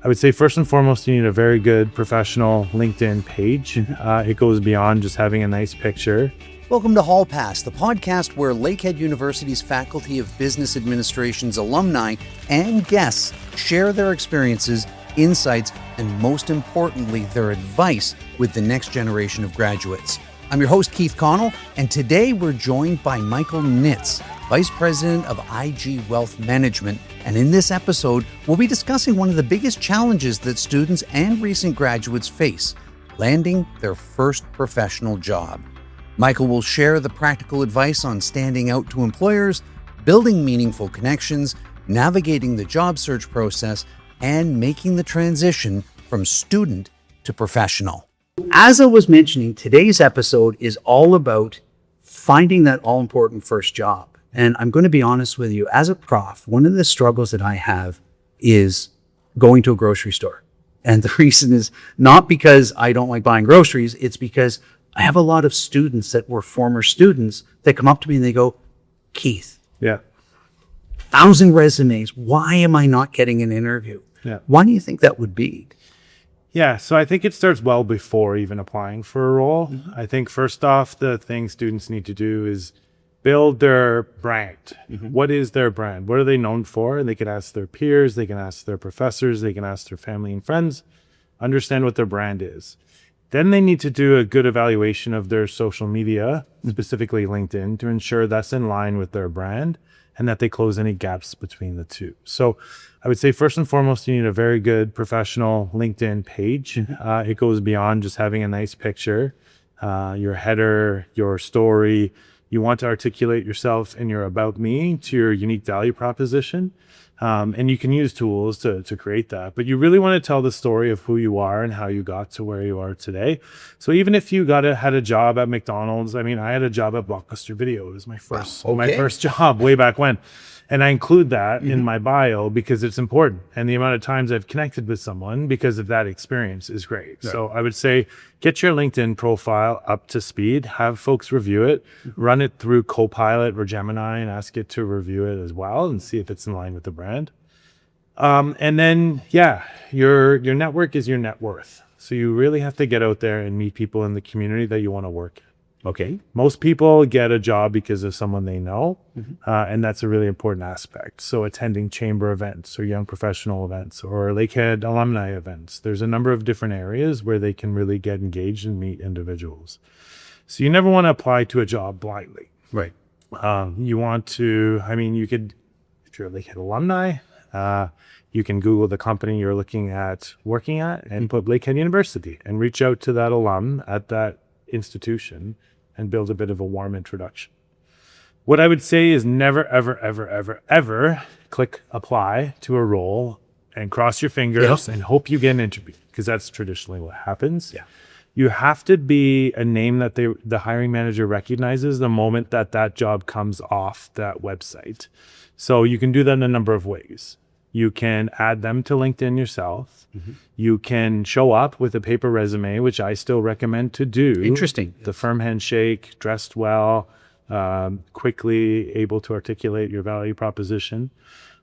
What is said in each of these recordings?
I would say first and foremost, you need a very good professional LinkedIn page. It goes beyond just having a nice picture. Welcome to Hallpass, the podcast where Lakehead University's Faculty of Business Administration's alumni and guests share their experiences, insights, and most importantly, their advice with the next generation of graduates. I'm your host, Keith Connell, and today we're joined by Michael Nitz, Vice President of IG Wealth Management. And in this episode, we'll be discussing one of the biggest challenges that students and recent graduates face, landing their first professional job. Michael will share the practical advice on standing out to employers, building meaningful connections, navigating the job search process, and making the transition from student to professional. As I was mentioning, today's episode is all about finding that all-important first job. And I'm going to be honest with you, as a prof, one of the struggles that I have is going to a grocery store. And the reason is not because I don't like buying groceries, it's because I have a lot of students that were former students that come up to me and they go, Keith, 1,000 resumes. Why am I not getting an interview? Why do you think that would be? So I think it starts well before even applying for a role. I think first off, the thing students need to do is build their brand. What is their brand? What are they known for? And they can ask their peers, they can ask their professors, they can ask their family and friends, understand what their brand is. Then they need to do a good evaluation of their social media, specifically LinkedIn, to ensure that's in line with their brand and that they close any gaps between the two. So I would say first and foremost, you need a very good professional LinkedIn page. It goes beyond just having a nice picture, your header, your story. You want to articulate yourself and your about me to your unique value proposition. And you can use tools to create that, but you really want to tell the story of who you are and how you got to where you are today. So even if you had a job at McDonald's, I mean, I had a job at Blockbuster Video. It was my first job way back when. And I include that in my bio because it's important. And the amount of times I've connected with someone because of that experience is great. Yeah. So I would say get your LinkedIn profile up to speed, have folks review it, run it through Copilot or Gemini and ask it to review it as well and see if it's in line with the brand. And then, your network is your net worth. So you really have to get out there and meet people in the community that you want to work in. Okay. Most people get a job because of someone they know, and that's a really important aspect. So attending chamber events or young professional events or Lakehead alumni events, there's a number of different areas where they can really get engaged and meet individuals. So you never want to apply to a job blindly. Right. You want to, you could, if you're a Lakehead alumni, you can Google the company you're looking at working at and put Lakehead University and reach out to that alum at that institution and build a bit of a warm introduction. What I would say is never, ever, ever, ever, ever click apply to a role and cross your fingers and hope you get an interview, because that's traditionally what happens. You have to be a name that the hiring manager recognizes the moment that job comes off that website. So you can do that in a number of ways. You can add them to LinkedIn yourself. You can show up with a paper resume, which I still recommend to do. Interesting. The firm handshake, dressed well, quickly able to articulate your value proposition.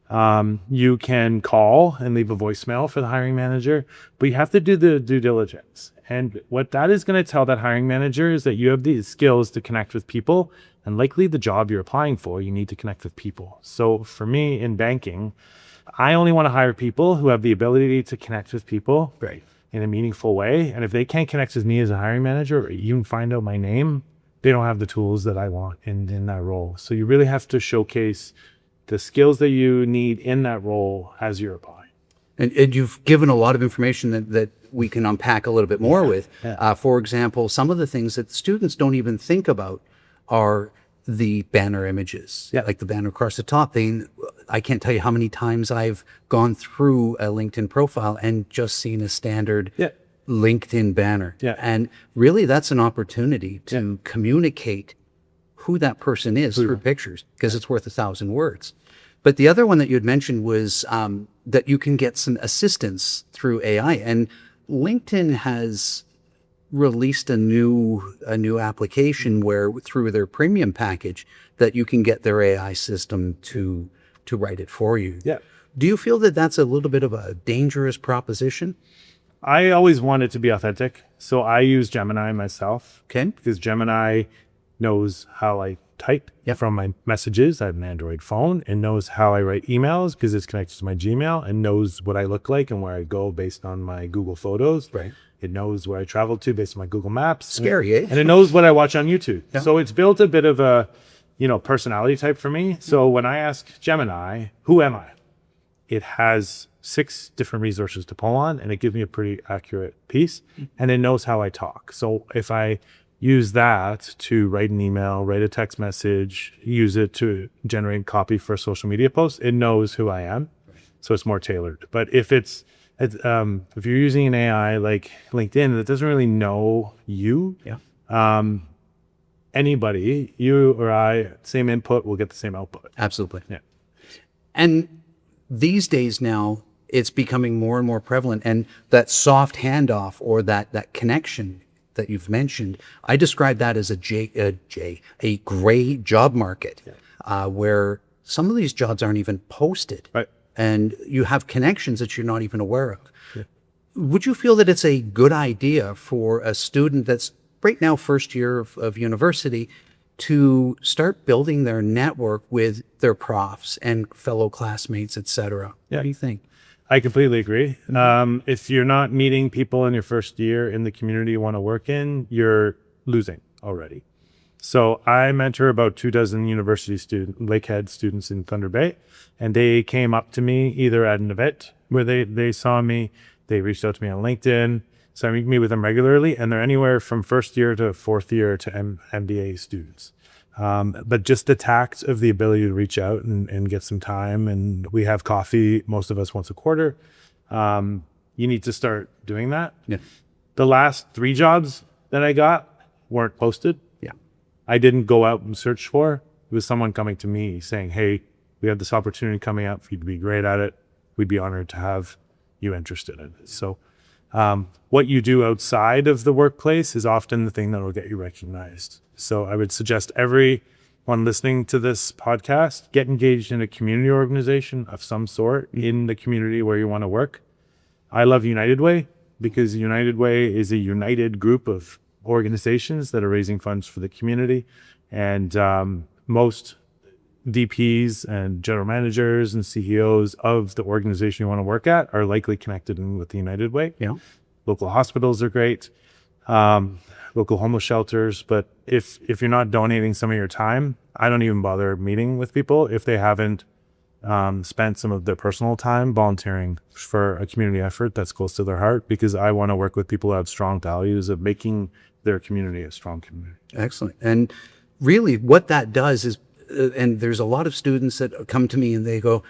You can call and leave a voicemail for the hiring manager, but you have to do the due diligence. And what that is going to tell that hiring manager is that you have these skills to connect with people, and likely the job you're applying for, you need to connect with people. So for me in banking, I only want to hire people who have the ability to connect with people in a meaningful way. And if they can't connect with me as a hiring manager or even find out my name, they don't have the tools that I want in that role. So you really have to showcase the skills that you need in that role as you're applying. And you've given a lot of information that we can unpack a little bit more with. For example, some of the things that students don't even think about are the banner images, like the banner across the top. I can't tell you how many times I've gone through a LinkedIn profile and just seen a standard LinkedIn banner. And really that's an opportunity to communicate who that person is through pictures, because it's worth 1,000 words. But the other one that you had mentioned was that you can get some assistance through AI. And LinkedIn has released a new application where through their premium package that you can get their AI system to write it for you. Do you feel that that's a little bit of a dangerous proposition? I always want it to be authentic. So I use Gemini myself. Okay. Because Gemini knows how I type from my messages. I have an Android phone and knows how I write emails because it's connected to my Gmail and knows what I look like and where I go based on my Google Photos. Right. It knows where I travel to based on my Google Maps. Scary, eh? And it knows what I watch on YouTube. Yeah. So it's built a bit of a, personality type for me. So when I ask Gemini, who am I? It has 6 different resources to pull on, and it gives me a pretty accurate piece, and it knows how I talk. So if I use that to write an email, write a text message, use it to generate copy for a social media post, it knows who I am. So it's more tailored. But if if you're using an AI like LinkedIn that doesn't really know you, anybody, you or I, same input will get the same output. Absolutely. Yeah. And these days now, it's becoming more and more prevalent. And that soft handoff or that connection that you've mentioned, I describe that as a gray job market, where some of these jobs aren't even posted. Right. And you have connections that you're not even aware of. Yeah. Would you feel that it's a good idea for a student that's right now first year of university to start building their network with their profs and fellow classmates, et cetera? Yeah. What do you think? I completely agree. If you're not meeting people in your first year in the community you want to work in, you're losing already. So I mentor about 24 university Lakehead students in Thunder Bay, and they came up to me either at an event where they saw me, they reached out to me on LinkedIn. So I meet with them regularly, and they're anywhere from first year to fourth year to MBA students. But just the tact of the ability to reach out and get some time, and we have coffee, most of us once a quarter. You need to start doing that. Yeah. The last 3 jobs that I got weren't posted. Yeah. I didn't go out and search for. It was someone coming to me saying, hey, we have this opportunity coming up for you to be great at it. We'd be honored to have you interested in it. So what you do outside of the workplace is often the thing that will get you recognized. So I would suggest everyone listening to this podcast, get engaged in a community organization of some sort in the community where you want to work. I love United Way because United Way is a united group of organizations that are raising funds for the community. And most DPs and general managers and CEOs of the organization you want to work at are likely connected in with the United Way. Yeah. Local hospitals are great. Local homeless shelters. But if you're not donating some of your time, I don't even bother meeting with people if they haven't spent some of their personal time volunteering for a community effort that's close to their heart, because I want to work with people who have strong values of making their community a strong community. Excellent. And really what that does is, and there's a lot of students that come to me and they go,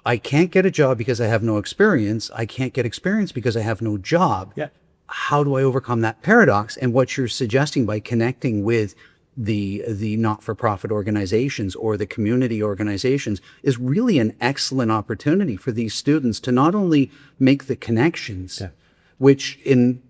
I can't get a job because I have no experience. I can't get experience because I have no job. Yeah. How do I overcome that paradox? And what you're suggesting by connecting with the not-for-profit organizations or the community organizations is really an excellent opportunity for these students to not only make the connections, which in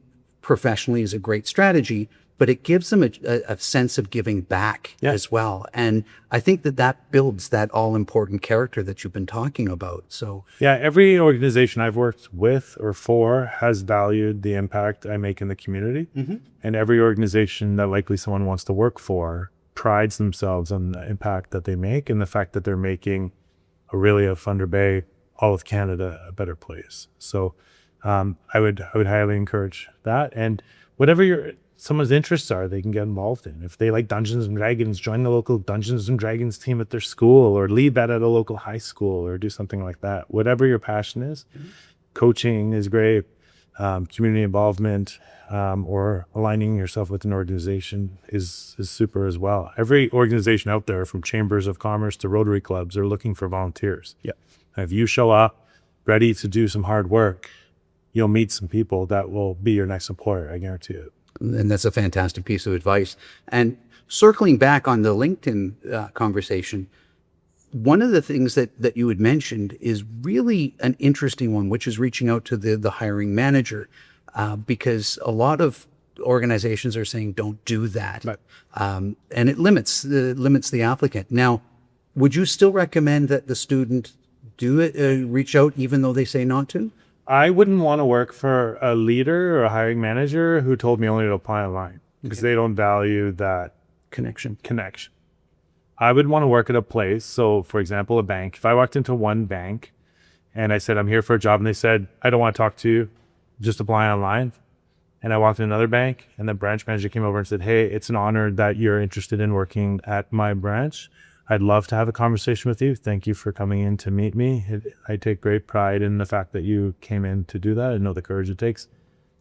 professionally is a great strategy, but it gives them a sense of giving back as well. And I think that builds that all-important character that you've been talking about. So yeah, every organization I've worked with or for has valued the impact I make in the community. Mm-hmm. And every organization that likely someone wants to work for prides themselves on the impact that they make and the fact that they're making Aurelia, Thunder Bay, all of Canada a better place. So I would highly encourage that. And whatever someone's interests are, they can get involved in. If they like Dungeons and Dragons, join the local Dungeons and Dragons team at their school, or lead that at a local high school, or do something like that. Whatever your passion is, coaching is great. Community involvement, or aligning yourself with an organization is super as well. Every organization out there, from chambers of commerce to Rotary clubs, are looking for volunteers. Yeah. If you show up ready to do some hard work, you'll meet some people that will be your next employer. I guarantee it. And that's a fantastic piece of advice. And circling back on the LinkedIn conversation, one of the things that you had mentioned is really an interesting one, which is reaching out to the hiring manager, because a lot of organizations are saying don't do that, right. And it limits the applicant. Now, would you still recommend that the student do it, reach out even though they say not to? I wouldn't want to work for a leader or a hiring manager who told me only to apply online because they don't value that Connection. connection. I would want to work at a place. So, for example, a bank. If I walked into one bank and I said, I'm here for a job, and they said, I don't want to talk to you, just apply online. And I walked in another bank and the branch manager came over and said, hey, it's an honor that you're interested in working at my branch. I'd love to have a conversation with you. Thank you for coming in to meet me. I take great pride in the fact that you came in to do that. I know the courage it takes.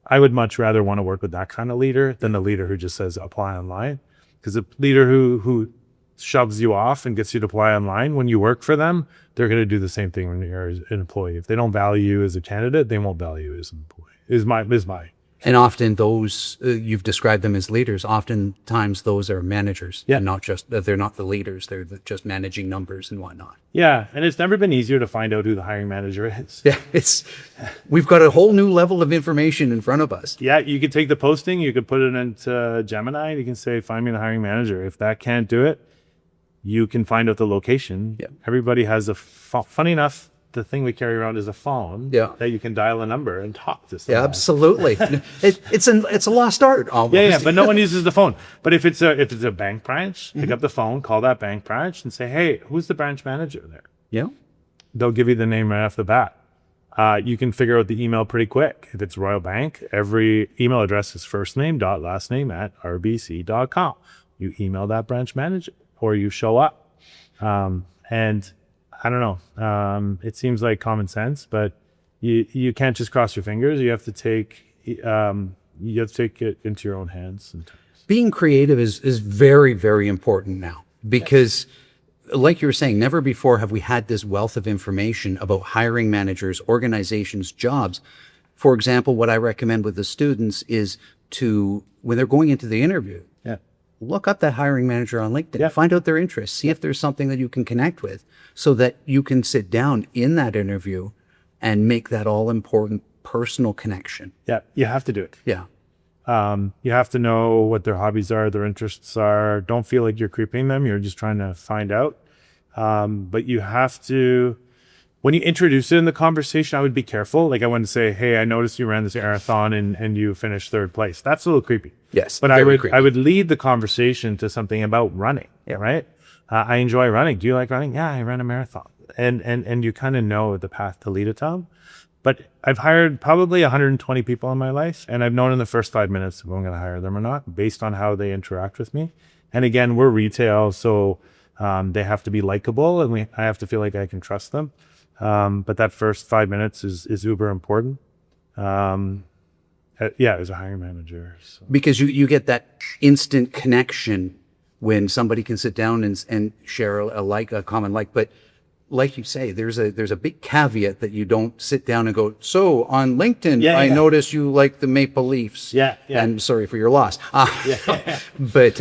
I would much rather want to work with that kind of leader than the leader who just says apply online. Because a leader who shoves you off and gets you to apply online, when you work for them, they're going to do the same thing when you're an employee. If they don't value you as a candidate, they won't value you as an employee. Is my. And often those, you've described them as leaders, oftentimes those are managers. Yeah. And not just, they're not the leaders, they're just managing numbers and whatnot. Yeah, and it's never been easier to find out who the hiring manager is. Yeah, we've got a whole new level of information in front of us. Yeah, you could take the posting, you could put it into Gemini, and you can say, find me the hiring manager. If that can't do it, you can find out the location. Yeah. Everybody has funny enough, the thing we carry around is a phone that you can dial a number and talk to someone. Yeah, absolutely. It's a lost art almost. Yeah, but no one uses the phone. But if it's a bank branch, pick up the phone, call that bank branch and say, hey, who's the branch manager there? Yeah. They'll give you the name right off the bat. You can figure out the email pretty quick. If it's Royal Bank, every email address is first name dot last name at rbc.com. You email that branch manager or you show up. And I don't know. It seems like common sense, but you can't just cross your fingers. You have to take it into your own hands sometimes. Being creative is very, very important now because, like you were saying, never before have we had this wealth of information about hiring managers, organizations, jobs. For example, what I recommend with the students is to, when they're going into the interview, look up that hiring manager on LinkedIn, find out their interests, see if there's something that you can connect with so that you can sit down in that interview and make that all important personal connection. Yeah, you have to do it. Yeah. You have to know what their hobbies are, their interests are. Don't feel like you're creeping them. You're just trying to find out. But you have to, when you introduce it in the conversation, I would be careful. Like I wouldn't say, hey, I noticed you ran this marathon and you finished third place. That's a little creepy. Yes. But I would lead the conversation to something about running. Yeah. Right. I enjoy running. Do you like running? Yeah, I ran a marathon. And you kind of know the path to lead it to. But I've hired probably 120 people in my life, and I've known in the first 5 minutes if I'm going to hire them or not, based on how they interact with me. And again, we're retail, so they have to be likable, and I have to feel like I can trust them. But that first 5 minutes is uber important. As a hiring manager. So. Because you get that instant connection when somebody can sit down and share a common like. But like you say, there's a big caveat that you don't sit down and go, so on LinkedIn, I noticed you like the Maple Leafs. Yeah. And sorry for your loss. But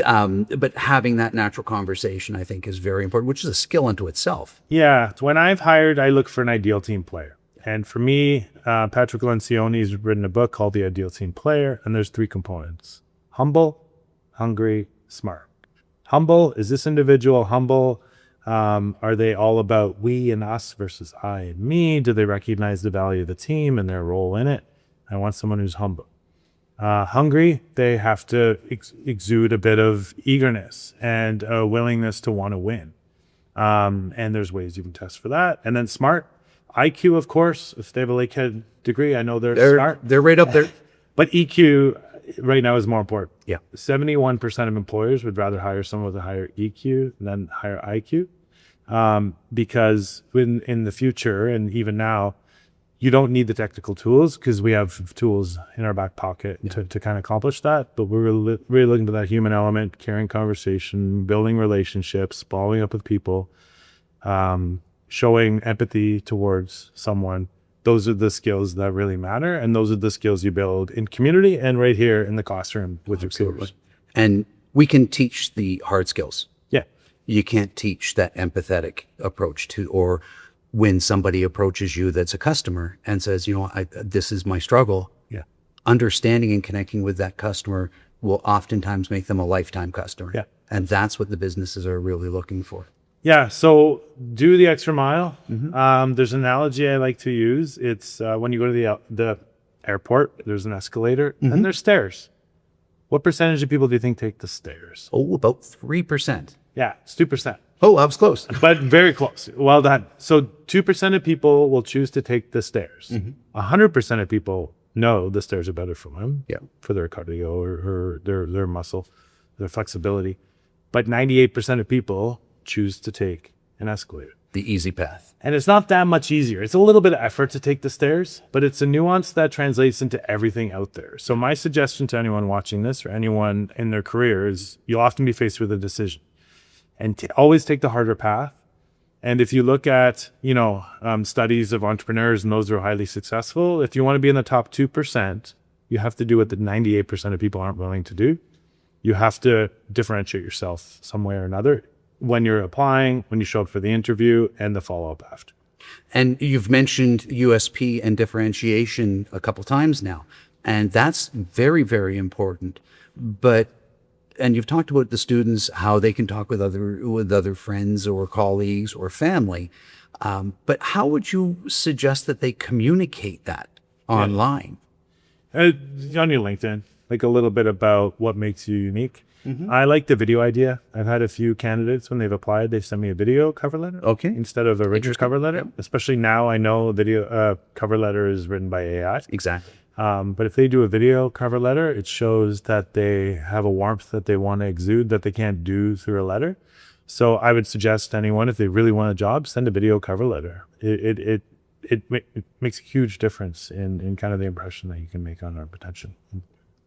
having that natural conversation, I think, is very important, which is a skill unto itself. Yeah. When I've hired, I look for an ideal team player. And for me, Patrick Lencioni's written a book called The Ideal Team Player, and there's 3 components: humble, hungry, smart. Humble, is this individual humble? Are they all about we and us versus I and me? Do they recognize the value of the team and their role in it? I want someone who's humble. Hungry, they have to exude a bit of eagerness and a willingness to want to win. And there's ways you can test for that. And then smart, IQ, of course. If they have a Lakehead degree, I know they're smart. They're right up there. But EQ right now is more important. Yeah. 71% of employers would rather hire someone with a higher EQ than higher IQ. Because in the future, and even now, you don't need the technical tools because we have tools in our back pocket to kind of accomplish that. But we're really looking to that human element, carrying conversation, building relationships, following up with people, showing empathy towards someone. Those are the skills that really matter. And those are the skills you build in community and right here in the classroom with your peers. And we can teach the hard skills. Yeah. You can't teach that empathetic approach or when somebody approaches you that's a customer and says, this is my struggle. Yeah. Understanding and connecting with that customer will oftentimes make them a lifetime customer. Yeah. And that's what the businesses are really looking for. Yeah, so do the extra mile. There's an analogy I like to use. It's when you go to the airport, there's an escalator and there's stairs. What percentage of people do you think take the stairs? Oh, about 3%. Yeah, it's 2%, Oh, I was close. but very close. Well done. So 2% of people will choose to take the stairs. 100% of people know the stairs are better for them, Yeah. for their cardio or their muscle, their flexibility. But 98% of people choose to take an escalator. The easy path. And it's not that much easier. It's a little bit of effort to take the stairs, but it's a nuance that translates into everything out there. So my suggestion to anyone watching this or anyone in their career is you'll often be faced with a decision, and always take the harder path. And if you look at, studies of entrepreneurs and those who are highly successful, if you want to be in the top 2%, you have to do what the 98% of people aren't willing to do. You have to differentiate yourself some way or another when you're applying, when you show up for the interview, and the follow-up after. And you've mentioned USP and differentiation a couple times now, and that's very, very important. And you've talked about the students, how they can talk with other friends or colleagues or family. But how would you suggest that they communicate that online? On your LinkedIn, like a little bit about what makes you unique. I like the video idea. I've had a few candidates when they've applied, they send me a video cover letter instead of a written cover letter. Especially now, I know video cover letter is written by AI. Exactly. But if they do a video cover letter, it shows that they have a warmth that they want to exude that they can't do through a letter. So I would suggest to anyone, if they really want a job, send a video cover letter. It makes a huge difference in kind of the impression that you can make on our potential.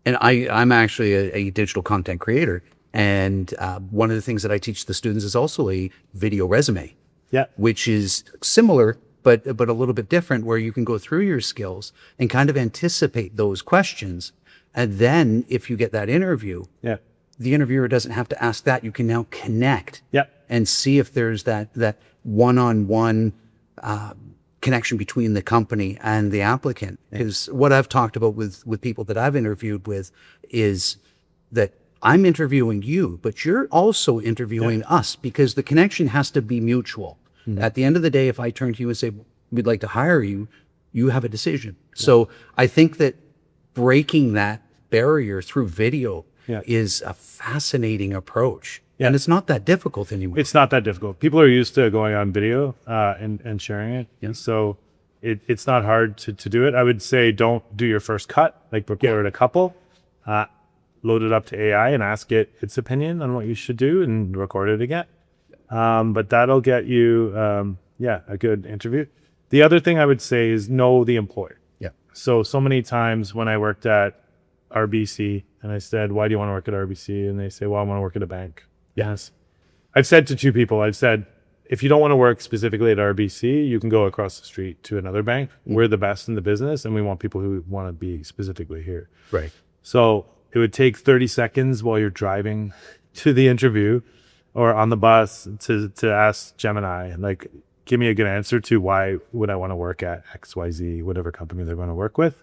And I'm actually a digital content creator. And one of the things that I teach the students is also a video resume, which is similar, but a little bit different, where you can go through your skills and kind of anticipate those questions. And then if you get that interview, the interviewer doesn't have to ask that. You can now connect and see if there's that one-on-one connection between the company and the applicant. Because what I've talked about with people that I've interviewed with is that I'm interviewing you, but you're also interviewing us, because the connection has to be mutual. At the end of the day, if I turn to you and say, we'd like to hire you, you have a decision. So I think that breaking that barrier through video is a fascinating approach. And it's not that difficult anymore. It's not that difficult. People are used to going on video and sharing it. Yeah. So it's not hard to do it. I would say don't do your first cut, like record a couple, load it up to AI and ask it its opinion on what you should do and record it again. But that'll get you, a good interview. The other thing I would say is know the employer. So many times when I worked at RBC and I said, why do you want to work at RBC? And they say, well, I want to work at a bank. Yes. I've said to two people, I've said, if you don't want to work specifically at RBC, you can go across the street to another bank. We're the best in the business and we want people who want to be specifically here. Right. So it would take 30 seconds while you're driving to the interview or on the bus to ask Gemini, like, give me a good answer to why would I want to work at XYZ, whatever company they're going to work with.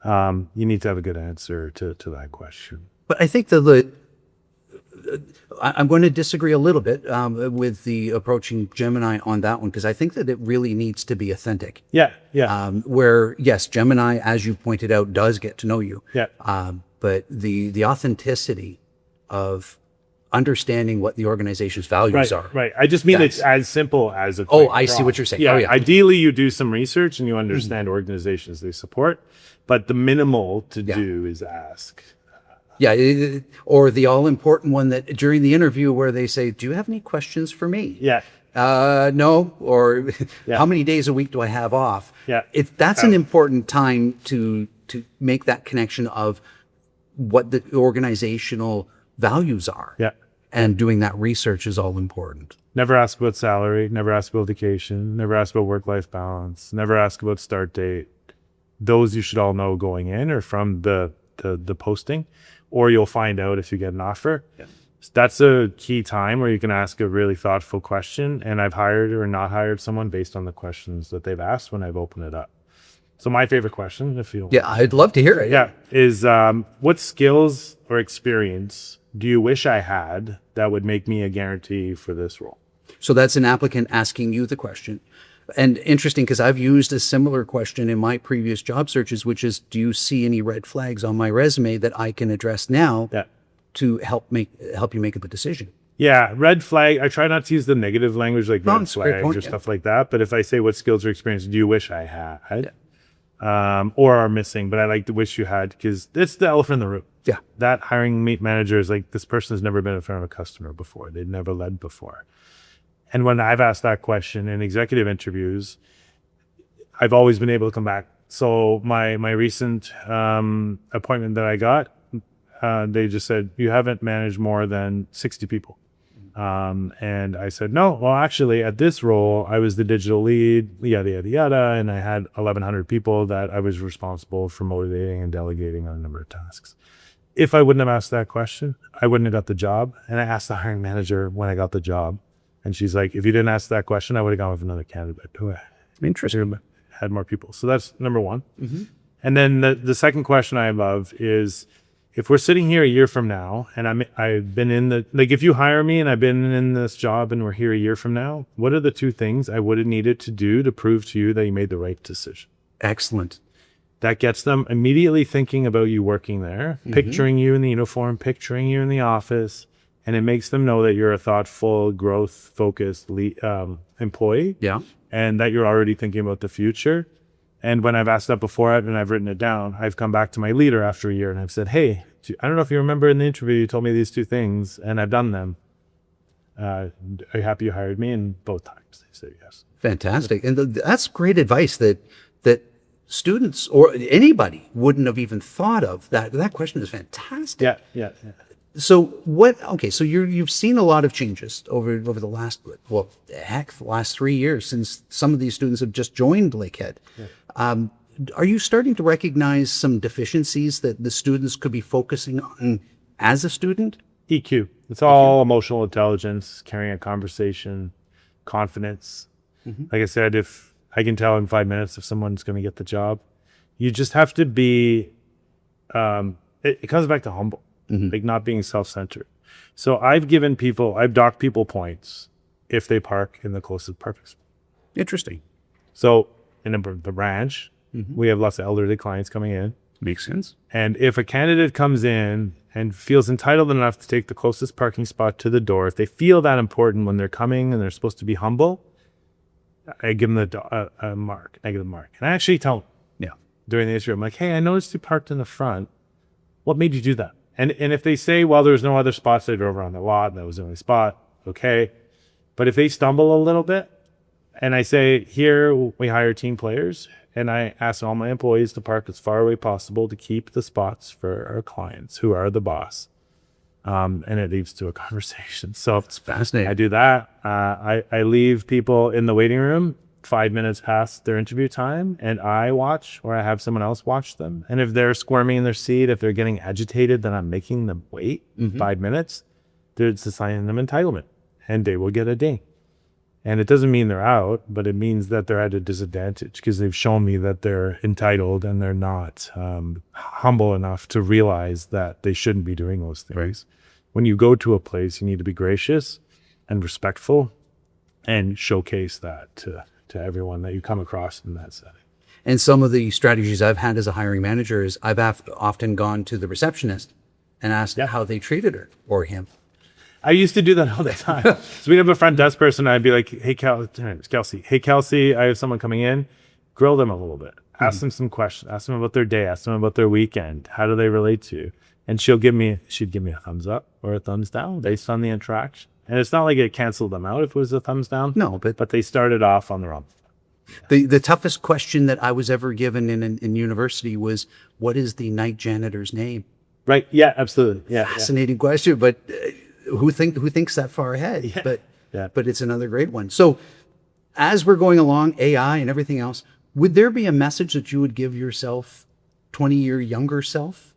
You need to have a good answer to that question. But I think I'm going to disagree a little bit with the approaching Gemini on that one, because I think that it really needs to be authentic. Where, yes, Gemini, as you pointed out, does get to know you. But the authenticity of understanding what the organization's values are. Right. I just mean it's as simple as a I see what you're saying. Yeah. Ideally, you do some research and you understand organizations they support, but the minimal to do is ask. Or the all-important one that during the interview where they say, do you have any questions for me? No. Or how many days a week do I have off? That's an important time to make that connection of what the organizational values are. And doing that research is all important. Never ask about salary, never ask about vacation, never ask about work-life balance, never ask about start date. Those you should all know going in or from the posting, or you'll find out if you get an offer. So that's a key time where you can ask a really thoughtful question. And I've hired or not hired someone based on the questions that they've asked when I've opened it up. So my favorite question, if you I'd love to hear it. Is what skills or experience do you wish I had that would make me a guarantee for this role? So that's an applicant asking you the question. And interesting, because I've used a similar question in my previous job searches, which is, do you see any red flags on my resume that I can address now to help you make the decision? Yeah, red flag. I try not to use the negative language like red it's a great flags point, or stuff like that. But if I say what skills or experience do you wish I had, or are missing, but I like to wish you had, because it's the elephant in the room. Yeah. That hiring manager is like, this person has never been in front of a customer before. They've never led before. And when I've asked that question in executive interviews, I've always been able to come back. So my recent appointment that I got, they just said, you haven't managed more than 60 people. And I said, no, well, actually at this role, I was the digital lead, yada, yada, yada. And I had 1,100 people that I was responsible for motivating and delegating on a number of tasks. If I wouldn't have asked that question, I wouldn't have got the job. And I asked the hiring manager when I got the job, and she's like, if you didn't ask that question, I would have gone with another candidate who had more people. So that's number one. And then the second question I have is, if we're sitting here a year from now, and I've been in if you hire me and I've been in this job and we're here a year from now, what are the two things I would have needed to do to prove to you that you made the right decision? Excellent. That gets them immediately thinking about you working there, picturing you in the uniform, picturing you in the office, and it makes them know that you're a thoughtful, growth-focused employee, and that you're already thinking about the future. And when I've asked that before and I've written it down, I've come back to my leader after a year and I've said, hey, I don't know if you remember in the interview, you told me these two things and I've done them. Are you happy you hired me? And both times they say yes. Fantastic. And that's great advice that students or anybody wouldn't have even thought of. That question is fantastic. Yeah. So so you've seen a lot of changes over the last, the last 3 years since some of these students have just joined Lakehead. Are you starting to recognize some deficiencies that the students could be focusing on as a student? EQ. It's all emotional intelligence, carrying a conversation, confidence. Like I said, if I can tell in 5 minutes if someone's going to get the job, you just have to be, it comes back to humble. Like not being self-centered. So I've docked people points if they park in the closest parking spot. Interesting. So in the branch, we have lots of elderly clients coming in. Makes sense. And if a candidate comes in and feels entitled enough to take the closest parking spot to the door, if they feel that important when they're coming and they're supposed to be humble, I give them a negative mark. And I actually tell them during the interview, I'm like, hey, I noticed you parked in the front. What made you do that? And if they say, well, there's no other spots, they drove around the lot, that was the only spot, okay. But if they stumble a little bit, and I say, here we hire team players, and I ask all my employees to park as far away possible to keep the spots for our clients who are the boss. And it leads to a conversation. So it's fascinating. I do that. I leave people in the waiting room 5 minutes past their interview time, and I watch, or I have someone else watch them. And if they're squirming in their seat, if they're getting agitated, then I'm making them wait 5 minutes. It's a sign of them entitlement, and they will get a ding. And it doesn't mean they're out, but it means that they're at a disadvantage because they've shown me that they're entitled and they're not humble enough to realize that they shouldn't be doing those things. Right. When you go to a place, you need to be gracious and respectful and showcase that to everyone that you come across in that setting. And some of the strategies I've had as a hiring manager is I've often gone to the receptionist and asked how they treated her or him. I used to do that all the time. So we'd have a front desk person. I'd be like, hey, her name is Kelsey. Hey, Kelsey, I have someone coming in. Grill them a little bit. Ask them some questions. Ask them about their day. Ask them about their weekend. How do they relate to you? And she'd give me a thumbs up or a thumbs down based on the interaction. And it's not like it canceled them out if it was a thumbs down. No, but they started off on the wrong. The toughest question that I was ever given in university was, what is the night janitor's name? Right. Yeah, absolutely. Yeah. Fascinating question, but who thinks that far ahead? Yeah. But it's another great one. So as we're going along, AI and everything else, would there be a message that you would give yourself, 20-year younger self?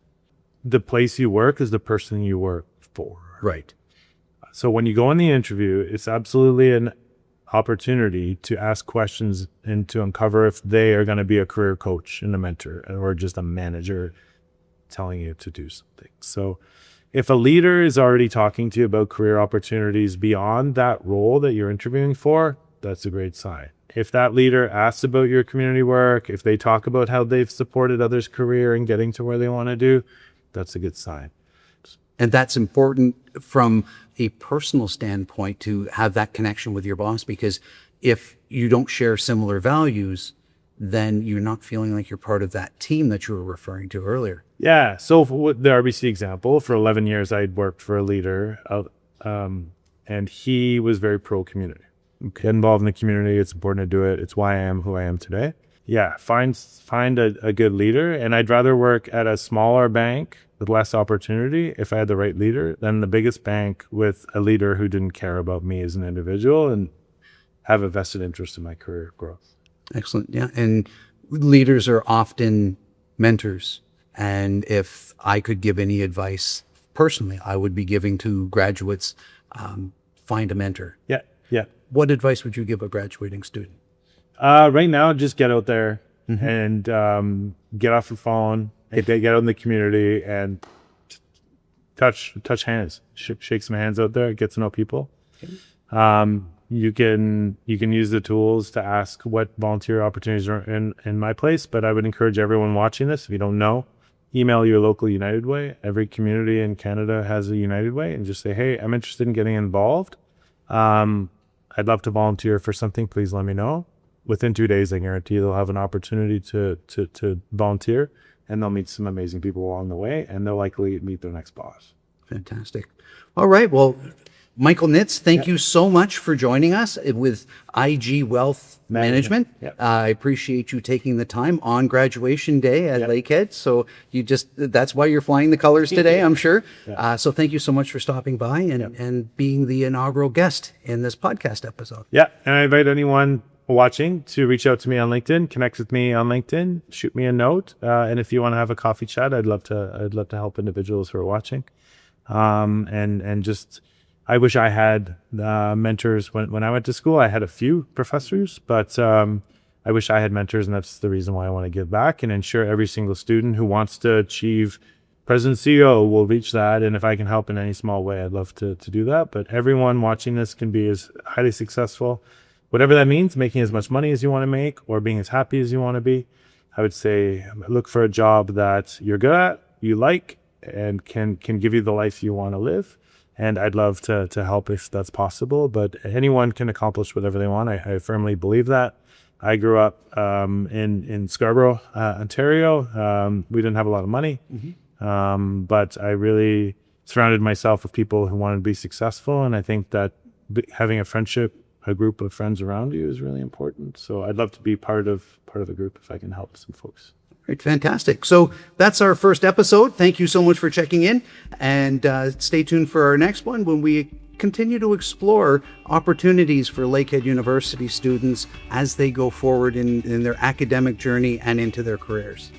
The place you work is the person you work for. Right. So when you go in the interview, it's absolutely an opportunity to ask questions and to uncover if they are going to be a career coach and a mentor or just a manager telling you to do something. So if a leader is already talking to you about career opportunities beyond that role that you're interviewing for, that's a great sign. If that leader asks about your community work, if they talk about how they've supported others' career and getting to where they want to do, that's a good sign. And that's important from a personal standpoint to have that connection with your boss, because if you don't share similar values, then you're not feeling like you're part of that team that you were referring to earlier. Yeah. So for the RBC example, for 11 years, I'd worked for a leader, and he was very pro-community. Get involved in the community. It's important to do it. It's why I am who I am today. Yeah. Find a good leader. And I'd rather work at a smaller bank with less opportunity if I had the right leader than the biggest bank with a leader who didn't care about me as an individual and have a vested interest in my career growth. Excellent. Yeah. And leaders are often mentors. And if I could give any advice personally, I would be giving to graduates, find a mentor. Yeah. Yeah. What advice would you give a graduating student? Right now, just get out there and get off your phone, get out in the community and touch hands, shake some hands out there, get to know people. Okay. You can use the tools to ask what volunteer opportunities are in my place, but I would encourage everyone watching this, if you don't know, email your local United Way. Every community in Canada has a United Way, and just say, hey, I'm interested in getting involved. I'd love to volunteer for something. Please let me know. Within 2 days, I guarantee they'll have an opportunity to volunteer, and they'll meet some amazing people along the way, and they'll likely meet their next boss. Fantastic. All right. Well, Michael Nitz, thank you so much for joining us with IG Wealth Management. Yep. I appreciate you taking the time on graduation day at Lakehead. So that's why you're flying the colors today, I'm sure. So thank you so much for stopping by and being the inaugural guest in this podcast episode. Yeah. And I invite anyone watching to reach out to me on LinkedIn, connect with me on LinkedIn, shoot me a note. And if you want to have a coffee chat, I'd love to help individuals who are watching. And just, I wish I had mentors when I went to school. I had a few professors, but I wish I had mentors, and that's the reason why I want to give back and ensure every single student who wants to achieve President CEO will reach that. And if I can help in any small way, I'd love to do that. But everyone watching this can be as highly successful, whatever that means, making as much money as you want to make or being as happy as you want to be. I would say look for a job that you're good at, you like, and can give you the life you want to live. And I'd love to help if that's possible, but anyone can accomplish whatever they want. I firmly believe that. I grew up in Scarborough, Ontario. We didn't have a lot of money, but I really surrounded myself with people who wanted to be successful. And I think that having a friendship, a group of friends around you is really important. So I'd love to be part of a group if I can help some folks. Right, fantastic. So that's our first episode. Thank you so much for checking in, and stay tuned for our next one when we continue to explore opportunities for Lakehead University students as they go forward in their academic journey and into their careers.